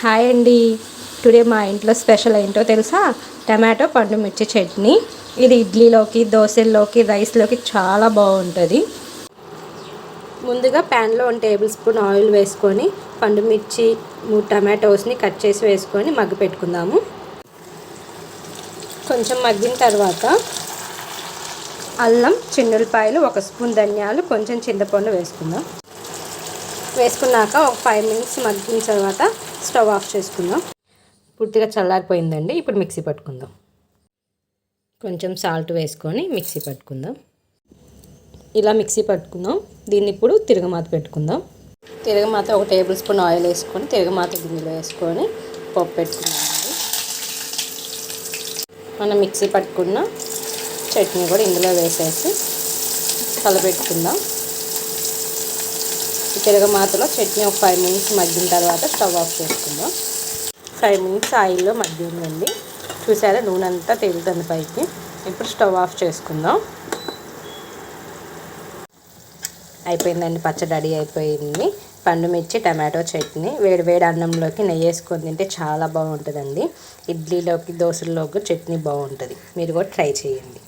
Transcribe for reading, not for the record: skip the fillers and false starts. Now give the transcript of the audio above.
Hi అండి. Today మా ఇంట్లో స్పెషల్ ఏంటో తెలుసా? టమాటో పండు మిర్చి చట్నీ. ఇది ఇడ్లీలోకి, దోశల్లోకి, రైస్లోకి చాలా బాగుంటుంది. ముందుగా ప్యాన్లో 1 టేబుల్ స్పూన్ ఆయిల్ వేసుకొని పండు మిర్చి 3 టమాటోస్ని కట్ చేసి వేసుకొని మగ్గి పెట్టుకుందాము. కొంచెం మగ్గిన తర్వాత అల్లం, చిన్నులపాయలు, 1 స్పూన్ ధనియాలు, కొంచెం చింతపండు వేసుకుందాం. వేసుకున్నాక ఒక 5 మినిట్స్ మగ్గిన తర్వాత స్టవ్ ఆఫ్ చేసుకుందాం. పూర్తిగా చల్లారిపోయిందండి. ఇప్పుడు మిక్సీ పట్టుకుందాం. కొంచెం సాల్ట్ వేసుకొని మిక్సీ పట్టుకుందాం. ఇలా మిక్సీ పట్టుకుందాం. దీన్ని ఇప్పుడు తిరగమాత పెట్టుకుందాం. తిరగమాత 1 టేబుల్ స్పూన్ ఆయిల్ వేసుకొని తిరగమాత గిన్నెలో వేసుకొని పప్పు పెట్టుకుందాం. మనం మిక్సీ పట్టుకున్న చట్నీ కూడా ఇందులో వేసేసి కలపెట్టుకుందాం. ఈ తిరగమాతలో చట్నీ ఒక 5 మినిట్స్ మగ్గిన తర్వాత స్టవ్ ఆఫ్ చేసుకుందాం. 5 మినిట్స్ ఆయిల్లో మగ్గిందండి. చూసారా, నూనె అంతా తేలుతుంది పైకి. ఇప్పుడు స్టవ్ ఆఫ్ చేసుకుందాం. అయిపోయిందండి, పచ్చడి రెడీ అయిపోయింది. పండు మిర్చి టమాటో చట్నీ వేడి వేడి అన్నంలోకి నెయ్యి వేసుకొని తింటే చాలా బాగుంటుందండి. ఇడ్లీలోకి, దోశల్లోకి చట్నీ బాగుంటుంది. మీరు కూడా ట్రై చేయండి.